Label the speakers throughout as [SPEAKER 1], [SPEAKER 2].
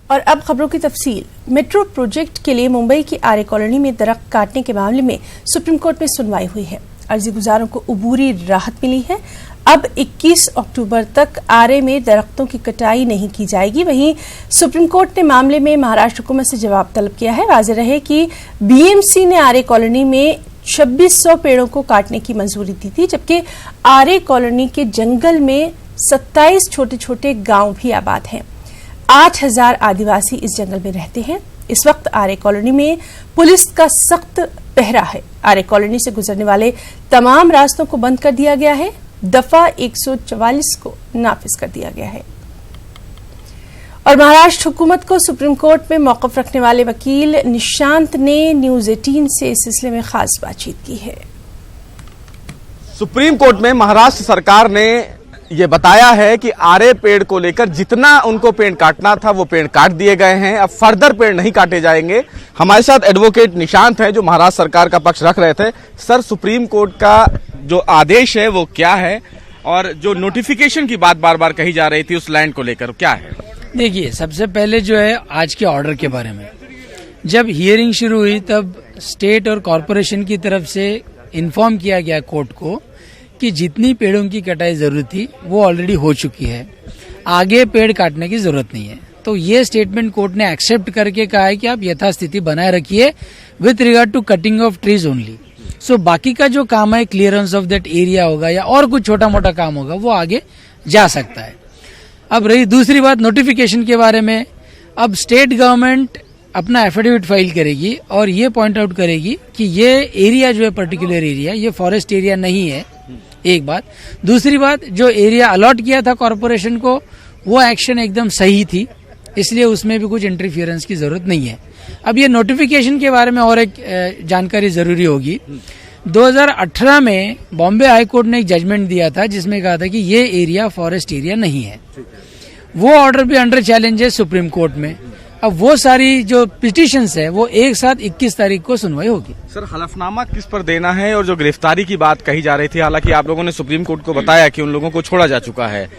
[SPEAKER 1] और अब खबरों की तफसील। मेट्रो प्रोजेक्ट के लिए मुंबई की आर्य कॉलोनी में दरख्त काटने के मामले में सुप्रीम कोर्ट में सुनवाई हुई है। अर्जी गुजारों को अबूरी राहत मिली है। अब 21 अक्टूबर तक आर्य में दरख्तों की कटाई नहीं की जाएगी। वहीं सुप्रीम कोर्ट ने मामले में महाराष्ट्र हुकूमत से जवाब तलब किया है। वाज़ेह रहे कि बीएमसी ने आर्य कॉलोनी में 2600 पेड़ों को काटने की मंजूरी दी थी, जबकि आर्य कॉलोनी के जंगल में 27 छोटे छोटे गांव भी आबाद हैं। 8000 आदिवासी इस जंगल में रहते हैं। इस वक्त आर्य कॉलोनी में पुलिस का सख्त पहरा है। आर्य कॉलोनी से गुजरने वाले तमाम रास्तों को बंद कर दिया गया है। दफा 144 को नाफिज कर दिया गया है। और महाराष्ट्र हुकूमत को सुप्रीम कोर्ट में मौक़िफ़ रखने वाले वकील निशांत ने न्यूज़ 18 से इस सिलसिले में खास बातचीत की है।
[SPEAKER 2] सुप्रीम कोर्ट में महाराष्ट्र सरकार ने ये बताया है कि आरे पेड़ को लेकर जितना उनको पेड़ काटना था वो पेड़ काट दिए गए हैं। अब फर्दर पेड़ नहीं काटे जाएंगे। हमारे साथ एडवोकेट निशांत हैं जो महाराष्ट्र सरकार का पक्ष रख रहे थे। सर, सुप्रीम कोर्ट का जो आदेश है वो क्या है, और जो नोटिफिकेशन की बात बार बार कही जा रही थी उस लैंड को लेकर क्या है?
[SPEAKER 3] देखिए, सबसे पहले जो है आज के ऑर्डर के बारे में, जब हियरिंग शुरू हुई तब स्टेट और कॉरपोरेशन की तरफ से इन्फॉर्म किया गया कोर्ट को कि जितनी पेड़ों की कटाई जरूरत थी वो ऑलरेडी हो चुकी है, आगे पेड़ काटने की जरूरत नहीं है। तो ये स्टेटमेंट कोर्ट ने एक्सेप्ट करके कहा है कि आप यथास्थिति बनाए रखिए with regard to cutting of trees only. So बाकी का जो काम है, क्लियरेंस ऑफ दैट एरिया होगा या और कुछ छोटा मोटा काम होगा, वो आगे जा सकता है। अब रही दूसरी बात नोटिफिकेशन के बारे में, अब स्टेट गवर्नमेंट अपना एफिडेविट फाइल करेगी और ये पॉइंट आउट करेगी कि ये एरिया जो है, पर्टिकुलर एरिया, ये फॉरेस्ट एरिया नहीं है, एक बात। दूसरी बात, जो एरिया अलॉट किया था कॉरपोरेशन को वो एक्शन एकदम सही थी, इसलिए उसमें भी कुछ इंटरफियरेंस की जरूरत नहीं है। अब ये नोटिफिकेशन के बारे में और एक जानकारी जरूरी होगी। 2018 में बॉम्बे हाई कोर्ट ने एक जजमेंट दिया था जिसमें कहा था कि ये एरिया फॉरेस्ट एरिया नहीं है। वो ऑर्डर भी अंडर चैलेंज है सुप्रीम कोर्ट में। अब वो सारी जो पिटिशंस है वो एक साथ 21 तारीख को सुनवाई होगी।
[SPEAKER 2] सर, हलफनामा किस पर देना है, और जो गिरफ्तारी की बात कही जा रही थी, हालांकि आप लोगों ने सुप्रीम कोर्ट को बताया कि उन लोगों को छोड़ा जा चुका है,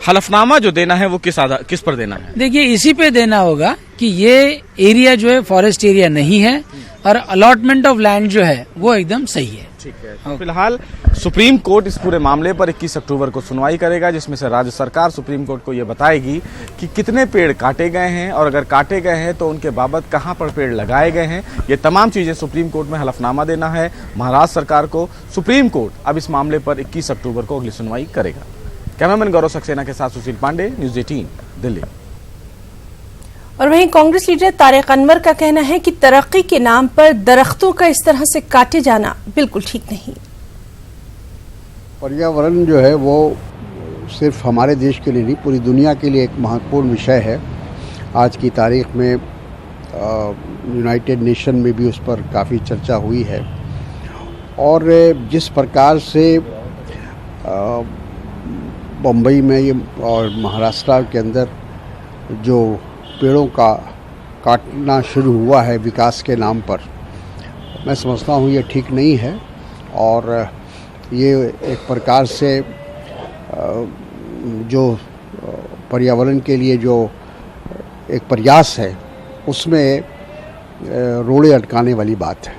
[SPEAKER 2] हलफनामा जो देना है वो किस पर देना है?
[SPEAKER 3] देखिए, इसी पे देना होगा कि ये एरिया जो है फॉरेस्ट एरिया नहीं है और अलॉटमेंट ऑफ लैंड जो है वो एकदम सही है।
[SPEAKER 2] ठीक है। फिलहाल सुप्रीम कोर्ट इस पूरे मामले पर 21 अक्टूबर को सुनवाई करेगा, जिसमें से राज्य सरकार सुप्रीम कोर्ट को यह बताएगी कि कितने पेड़ काटे गए हैं, और अगर काटे गए हैं तो उनके बाबत कहां पर पेड़ लगाए गए हैं। ये तमाम चीजें सुप्रीम कोर्ट में हलफनामा देना है महाराष्ट्र सरकार को। सुप्रीम कोर्ट अब इस मामले पर 21 अक्टूबर को अगली सुनवाई करेगा। कैमरामैन गौरव सक्सेना के साथ सुशील पांडे, न्यूज़ 18 दिल्ली।
[SPEAKER 1] और वहीं कांग्रेस लीडर तारिक अनवर का कहना है कि तरक्की के नाम पर दरख्तों का इस तरह से काटे जाना बिल्कुल ठीक नहीं।
[SPEAKER 4] पर्यावरण जो है वो सिर्फ हमारे देश के लिए नहीं, पूरी दुनिया के लिए एक महत्वपूर्ण विषय है। आज की तारीख में यूनाइटेड नेशन में भी उस पर काफ़ी चर्चा हुई है, और जिस प्रकार से बम्बई में ये और महाराष्ट्र के अंदर जो पेड़ों का काटना शुरू हुआ है विकास के नाम पर, मैं समझता हूँ ये ठीक नहीं है। और ये एक प्रकार से जो पर्यावरण के लिए जो एक प्रयास है उसमें रोड़े अटकाने वाली बात है।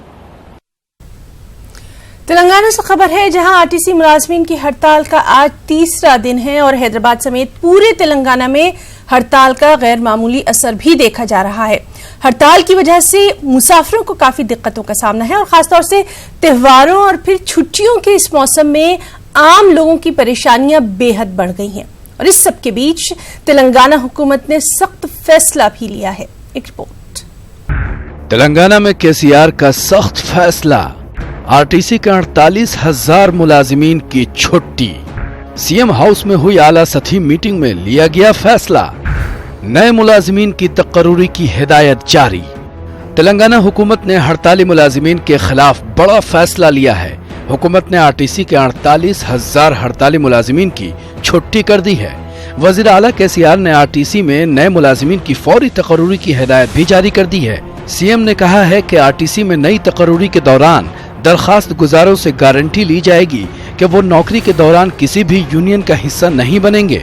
[SPEAKER 1] तेलंगाना से खबर है, जहां आरटीसी मुलाजमीन की हड़ताल का आज तीसरा दिन है और हैदराबाद समेत पूरे तेलंगाना में हड़ताल का गैर मामूली असर भी देखा जा रहा है। हड़ताल की वजह से मुसाफिरों को काफी दिक्कतों का सामना है और खासतौर से त्योहारों और फिर छुट्टियों के इस मौसम में आम लोगों की परेशानियां बेहद बढ़ गई हैं। और इस सब के बीच तेलंगाना हुकूमत ने सख्त फैसला भी लिया है। एक रिपोर्ट।
[SPEAKER 5] तेलंगाना में केसीआर का सख्त फैसला, आरटीसी के 48,000 मुलाजिमीन की छुट्टी। सीएम हाउस में हुई आला सतही मीटिंग में लिया गया फैसला। नए मुलाजिमीन की तकर्रुरी की हिदायत जारी। तेलंगाना हुकूमत ने हड़ताली मुलाजिमीन के खिलाफ बड़ा फैसला लिया है। हुकूमत ने आरटीसी के 48,000 हड़ताली मुलाजिमीन की छुट्टी कर दी है। वजीर आला केसीआर ने आरटीसी में नए मुलाजिमीन की फौरी तकर्रुरी की हिदायत भी जारी कर दी है। सीएम ने कहा है कि आरटीसी में नई तकर्रुरी के दौरान दरखास्त गुजारों से गारंटी ली जाएगी कि वो नौकरी के दौरान किसी भी यूनियन का हिस्सा नहीं बनेंगे।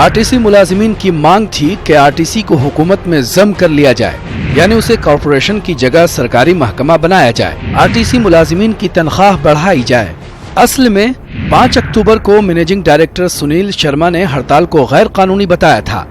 [SPEAKER 5] आरटीसी मुलाजिमीन की मांग थी कि आरटीसी को हुकूमत में जम कर लिया जाए, यानी उसे कॉरपोरेशन की जगह सरकारी महकमा बनाया जाए। आरटीसी मुलाजिमीन की तनख्वाह बढ़ाई जाए। असल में 5 अक्टूबर को मैनेजिंग डायरेक्टर सुनील शर्मा ने हड़ताल को गैर कानूनी बताया था।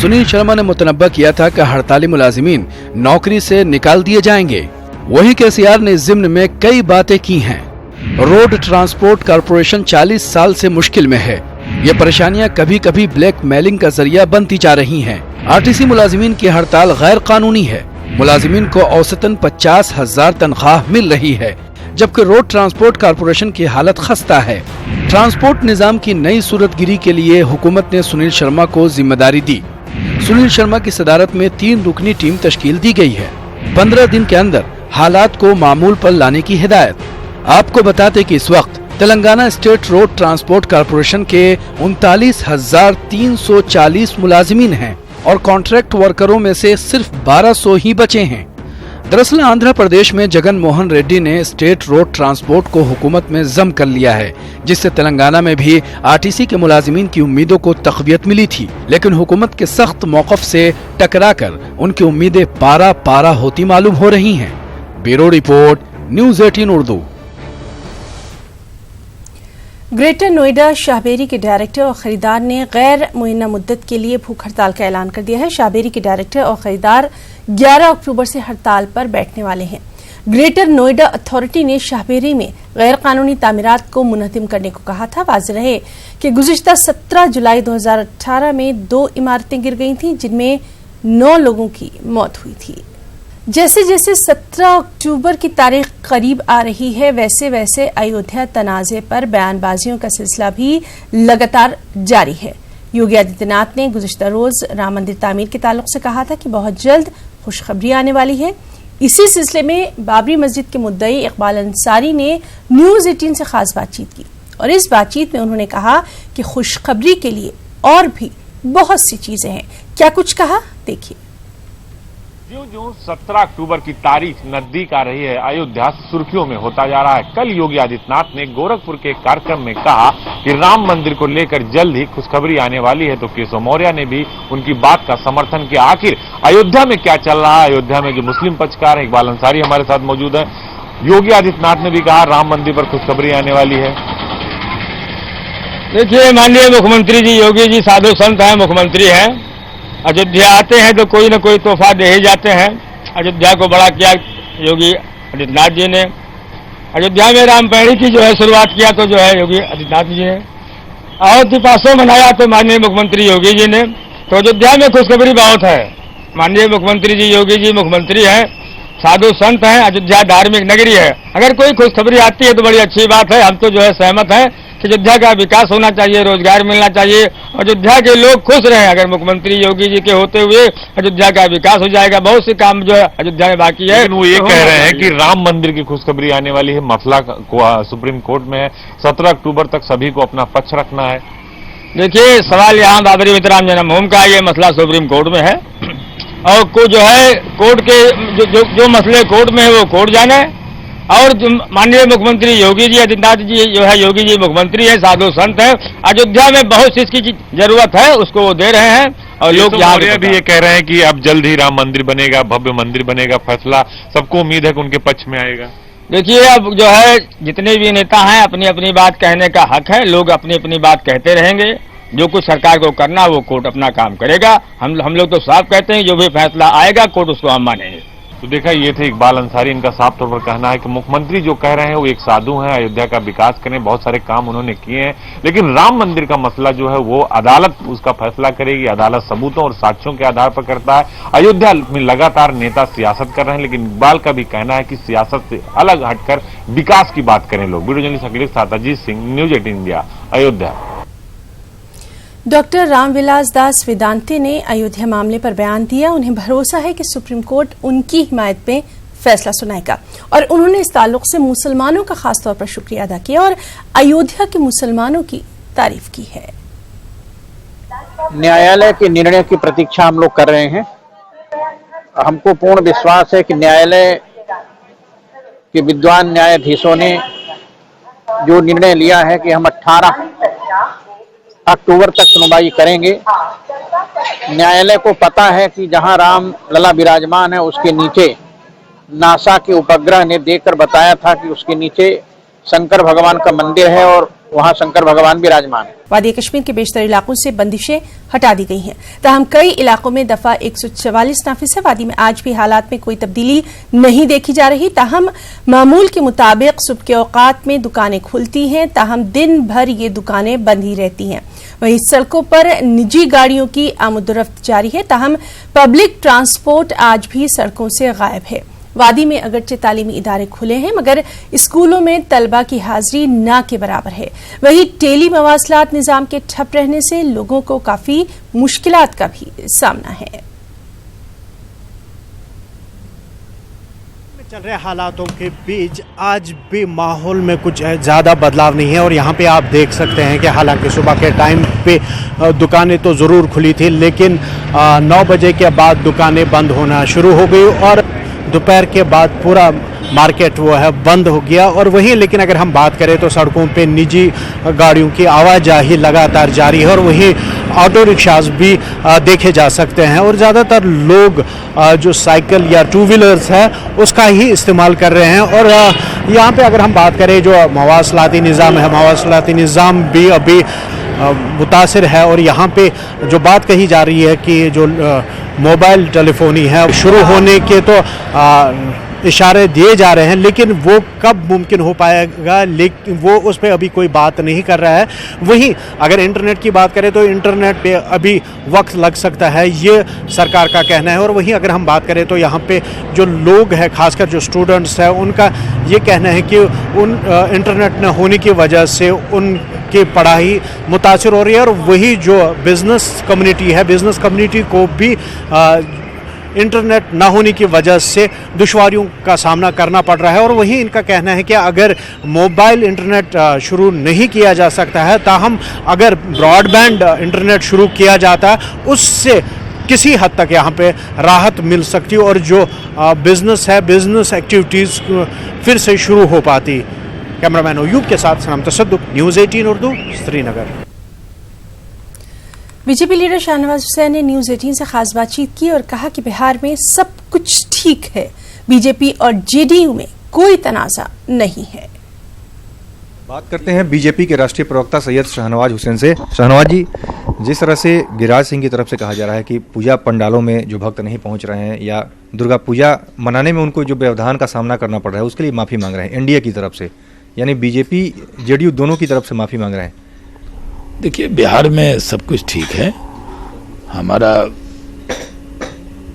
[SPEAKER 5] सुनील शर्मा ने मुतनब्बा किया था कि हड़ताली मुलाजिमीन नौकरी से निकाल दिए जाएंगे। वहीं केसीआर ने इस ज़िम्न में कई बातें की हैं। रोड ट्रांसपोर्ट कॉरपोरेशन 40 साल से मुश्किल में है। ये परेशानियां कभी कभी ब्लैक मेलिंग का जरिया बनती जा रही हैं। आरटीसी मुलाजिमीन की हड़ताल गैर कानूनी है। मुलाजिमीन को औसतन 50,000 तनख्वाह मिल रही है, जबकि रोड ट्रांसपोर्ट कॉरपोरेशन की हालत खस्ता है। ट्रांसपोर्ट निजाम की नई सूरतगिरी के लिए हुकूमत ने सुनील शर्मा को जिम्मेदारी दी। सुनील शर्मा की सदारत में 3 रुकनी टीम तश्कील दी गई है। 15 दिन के अंदर हालात को मामूल पर लाने की हिदायत। आपको बताते कि इस वक्त Telangana state road transport corporation के 39,340 मुलाजिमीन हैं और कॉन्ट्रैक्ट वर्करों में से सिर्फ 1200 ही बचे हैं। दरअसल आंध्र प्रदेश में जगन मोहन रेड्डी ने स्टेट रोड ट्रांसपोर्ट को हुकूमत में जम कर लिया है, जिससे तेलंगाना में भी आरटीसी के मुलाजिमीन की उम्मीदों को तक़वियत मिली थी, लेकिन हुकूमत के सख्त मौक़िफ़ से टकराकर उनकी उम्मीदें पारा पारा होती मालूम हो रही हैं। Bureau report, news 18 Urdu.
[SPEAKER 1] Greater Noida Shahberi के डायरेक्टर और खरीदार ने गैर मुअय्यना मुद्दत के लिए भूख हड़ताल का ऐलान कर दिया है। शाहबेरी के डायरेक्टर और खरीदार 11 अक्टूबर से हड़ताल पर बैठने वाले हैं। ग्रेटर नोएडा अथॉरिटी ने शाहबेरी में गैर कानूनी तामीरात को मुनहदिम करने को कहा था। वाज़ेह रहे कि गुज़िश्ता 17 जुलाई 2018 में 2 इमारतें गिर गई थीं, जिनमें 9 लोगों की मौत हुई थी। जैसे जैसे 17 अक्टूबर की तारीख करीब आ रही है, वैसे वैसे अयोध्या तनाज़े पर बयानबाजियों का सिलसिला भी लगातार जारी है। योगी आदित्यनाथ ने गुज़िश्ता रोज राम मंदिर तामीर के ताल्लुक से कहा था कि बहुत जल्द खुशखबरी आने वाली है। इसी सिलसिले में बाबरी मस्जिद के मुद्दई इकबाल अंसारी ने न्यूज़ 18 से खास बातचीत की और इस बातचीत में उन्होंने कहा कि खुशखबरी के लिए और भी बहुत सी चीजें हैं। क्या कुछ कहा, देखिए।
[SPEAKER 6] जो 17 अक्टूबर की तारीख नजदीक आ रही है, अयोध्या सुर्खियों में होता जा रहा है। कल योगी आदित्यनाथ ने गोरखपुर के कार्यक्रम में कहा कि राम मंदिर को लेकर जल्द ही खुशखबरी आने वाली है, तो केशव मौर्य ने भी उनकी बात का समर्थन किया। आखिर अयोध्या में क्या चल रहा है? अयोध्या में जो मुस्लिम पक्षकार है इकबाल अंसारी हमारे साथ मौजूद है। योगी आदित्यनाथ ने भी कहा राम मंदिर पर खुशखबरी आने वाली है।
[SPEAKER 7] देखिए, माननीय मुख्यमंत्री जी, योगी जी साधु संत हैं, मुख्यमंत्री हैं। अयोध्या आते हैं तो कोई न कोई तोहफा दे ही जाते हैं। अयोध्या को बड़ा किया योगी आदित्यनाथ जी ने। अयोध्या में रामपैड़ी की जो है शुरुआत किया तो जो है योगी आदित्यनाथ जी ने, और दीपासों मनाया तो माननीय मुख्यमंत्री योगी जी ने। तो अयोध्या में खुशखबरी बहुत है। माननीय मुख्यमंत्री जी, योगी जी मुख्यमंत्री हैं, साधु संत हैं, अयोध्या धार्मिक नगरी है। अगर कोई खुशखबरी आती है तो बड़ी अच्छी बात है। हम तो जो है सहमत हैं कि अयोध्या का विकास होना चाहिए, रोजगार मिलना चाहिए, अयोध्या के लोग खुश रहें। अगर मुख्यमंत्री योगी जी के होते हुए अयोध्या का विकास हो जाएगा। बहुत से काम जो है अयोध्या में बाकी है।
[SPEAKER 6] लेकिन वो ये कह रहे हैं कि राम मंदिर की खुशखबरी आने वाली है। मसला सुप्रीम कोर्ट में है, 17 अक्टूबर तक सभी को अपना पक्ष रखना है।
[SPEAKER 7] देखिए, सवाल यहाँ बाबरी मस्जिद जन्मभूमि का, ये मसला सुप्रीम कोर्ट में है और को जो है कोर्ट के जो मसले कोर्ट में है वो कोर्ट जाने। और माननीय मुख्यमंत्री योगी जी आदित्यनाथ जी जो है, योगी जी मुख्यमंत्री है, साधु संत है। अयोध्या में बहुत सी इसकी जरूरत है, उसको वो दे रहे हैं। और लोग
[SPEAKER 6] यहाँ भी ये कह रहे हैं कि अब जल्द ही राम मंदिर बनेगा, भव्य मंदिर बनेगा। फैसला सबको उम्मीद है कि उनके पक्ष में आएगा।
[SPEAKER 7] देखिए, अब जो है जितने भी नेता हैं अपनी अपनी बात कहने का हक है। लोग अपनी अपनी बात कहते रहेंगे। जो कुछ सरकार को करना वो कोर्ट अपना काम करेगा। हम लोग तो साफ कहते हैं जो भी फैसला आएगा कोर्ट उसको हम मानेंगे।
[SPEAKER 6] तो देखा, ये थे इकबाल अंसारी। इनका साफ तौर पर कहना है कि मुख्यमंत्री जो कह रहे हैं वो एक साधु हैं, अयोध्या का विकास करें, बहुत सारे काम उन्होंने किए हैं, लेकिन राम मंदिर का मसला जो है वो अदालत उसका फैसला करेगी। अदालत सबूतों और साक्ष्यों के आधार पर करता है। अयोध्या में लगातार नेता सियासत कर रहे हैं, लेकिन इकबाल का भी कहना है कि सियासत से अलग हटकर विकास की बात करें लोग। वीडियो जर्नलिस्ट अखिलेश साथ Ajit Singh, news 18 India, Ayodhya.
[SPEAKER 1] Doctor Ramvilas Das Vedanti ने अयोध्या मामले पर बयान दिया। उन्हें भरोसा है कि सुप्रीम कोर्ट उनकी हिमायत में फैसला सुनाएगा और उन्होंने इस ताल्लुक से मुसलमानों का खासतौर पर शुक्रिया अदा किया और अयोध्या के मुसलमानों की तारीफ की है।
[SPEAKER 8] न्यायालय के निर्णय की प्रतीक्षा हम लोग कर रहे हैं। हमको पूर्ण विश्वास है कि न्यायालय के विद्वान न्यायाधीशों ने जो निर्णय लिया है कि हम 18 अक्टूबर तक सुनवाई करेंगे। न्यायालय को पता है कि जहां राम लला विराजमान है उसके नीचे नासा के उपग्रह ने देखकर बताया था कि उसके नीचे शंकर भगवान का मंदिर है और वहां शंकर भगवान विराजमान है।
[SPEAKER 1] वादी कश्मीर के बेशतर इलाकों से बंदिशें हटा दी गई हैं, ताहम कई इलाकों में दफा 144 नाफिज है। वादी में आज भी हालात में कोई तब्दीली नहीं देखी जा रही। ताहम मामूल के मुताबिक सुबह के औकात में दुकानें खुलती हैं, ताहम दिन भर ये दुकानें बंद ही रहती हैं। वहीं सड़कों पर निजी गाड़ियों की आमदोरफ्त जारी है, ताहम पब्लिक ट्रांसपोर्ट आज भी सड़कों से गायब है। वादी में अगरचे तालीमी इदारे खुले हैं, मगर स्कूलों में तलबा की हाजिरी ना के बराबर है। वहीं टेली मवासलात निजाम के ठप रहने से लोगों को काफी मुश्किलात का भी सामना है।
[SPEAKER 9] चल रहे हालातों के बीच आज भी माहौल में कुछ ज़्यादा बदलाव नहीं है और यहाँ पे आप देख सकते हैं कि हालांकि सुबह के टाइम पे दुकानें तो ज़रूर खुली थी, लेकिन 9 बजे के बाद दुकानें बंद होना शुरू हो गई और दोपहर के बाद पूरा मार्केट वो है बंद हो गया। और वहीं लेकिन अगर हम बात करें तो सड़कों पे निजी गाड़ियों की आवाजाही लगातार जारी है और वहीं ऑटो रिक्शाज भी देखे जा सकते हैं और ज़्यादातर लोग जो साइकिल या टू व्हीलर्स है उसका ही इस्तेमाल कर रहे हैं। और यहाँ पे अगर हम बात करें जो मवासलाती निज़ाम है, मवासलाती निज़ाम भी अभी मुतासिर है और यहाँ पे जो बात कही जा रही है कि जो मोबाइल टेलीफोनी है शुरू होने के तो इशारे दिए जा रहे हैं, लेकिन वो कब मुमकिन हो पाएगा, लेकिन वो उस पर अभी कोई बात नहीं कर रहा है। वहीं अगर इंटरनेट की बात करें तो इंटरनेट पे अभी वक्त लग सकता है, ये सरकार का कहना है। और वहीं अगर हम बात करें तो यहाँ पे जो लोग हैं, खासकर जो स्टूडेंट्स हैं, उनका ये कहना है कि उन इंटरनेट न होने की वजह से उनकी पढ़ाई मुतासिर हो रही है। और वही जो बिज़नेस कम्युनिटी है, बिज़नेस कम्युनिटी को भी इंटरनेट ना होने की वजह से दुश्वारियों का सामना करना पड़ रहा है। और वहीं इनका कहना है कि अगर मोबाइल इंटरनेट शुरू नहीं किया जा सकता है, ताहम अगर ब्रॉडबैंड इंटरनेट शुरू किया जाता उससे किसी हद तक यहाँ पे राहत मिल सकती और जो बिज़नेस है, बिज़नेस एक्टिविटीज़ फिर से शुरू हो पाती। कैमरामैन अयूब के साथ सलाम तसद्दुक, news 18 Urdu, Srinagar.
[SPEAKER 1] BJP leader Shahnawaz Hussain ने न्यूज़ 18 से खास बातचीत की और कहा कि बिहार में सब कुछ ठीक है, बीजेपी और जेडीयू में कोई तनाज़ा नहीं है।
[SPEAKER 10] बात करते हैं बीजेपी के राष्ट्रीय प्रवक्ता सैयद शाहनवाज हुसैन से। शाहनवाज जी, जिस तरह से गिरिराज सिंह की तरफ से कहा जा रहा है कि पूजा पंडालों में जो भक्त नहीं पहुंच रहे हैं या दुर्गा पूजा मनाने में उनको जो व्यवधान का सामना करना पड़ रहा है उसके लिए माफ़ी मांग रहे हैं एनडीए की तरफ से, यानी बीजेपी जेडीयू दोनों की तरफ से माफ़ी मांग रहे हैं।
[SPEAKER 11] देखिए, बिहार में सब कुछ ठीक है। हमारा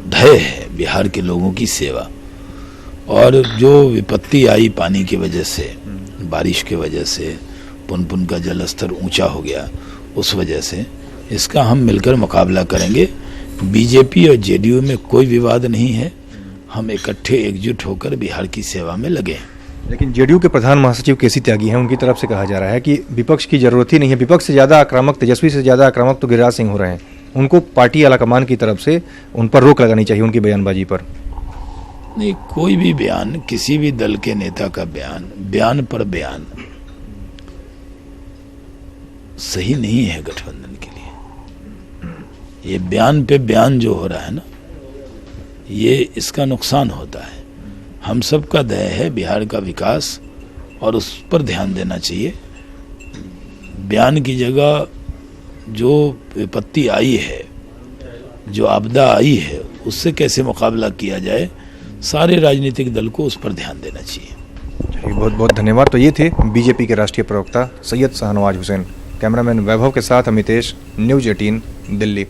[SPEAKER 11] ध्येय है बिहार के लोगों की सेवा, और जो विपत्ति आई पानी की वजह से, बारिश की वजह से, पुनपुन का जल स्तर ऊंचा हो गया, उस वजह से इसका हम मिलकर मुकाबला करेंगे। बीजेपी और जेडीयू में कोई विवाद नहीं है, हम इकट्ठे एकजुट होकर बिहार की सेवा में लगे।
[SPEAKER 10] लेकिन जेडीयू के प्रधान महासचिव केसी त्यागी हैं, उनकी तरफ से कहा जा रहा है कि विपक्ष की जरूरत ही नहीं है, विपक्ष से ज़्यादा आक्रामक, तेजस्वी से ज़्यादा आक्रामक तो गिरिराज सिंह हो रहे हैं, उनको पार्टी आलाकमान की तरफ से उन पर रोक लगानी चाहिए, उनकी बयानबाजी पर।
[SPEAKER 11] नहीं, कोई भी बयान, किसी भी दल के नेता का बयान, बयान पर बयान सही नहीं है गठबंधन के लिए। ये बयान पे बयान जो हो रहा है ना, ये इसका नुकसान होता है। हम सब का ध्येय है बिहार का विकास और उस पर ध्यान देना चाहिए। बयान की जगह जो विपत्ति आई है, जो आपदा आई है, उससे कैसे मुकाबला किया जाए, सारे राजनीतिक दल को उस पर ध्यान देना चाहिए।
[SPEAKER 10] बहुत बहुत धन्यवाद। तो ये थे बीजेपी के राष्ट्रीय प्रवक्ता सैयद शाहनवाज हुसैन। कैमरामैन वैभव के साथ अमितेश, न्यूज़ 18 दिल्ली।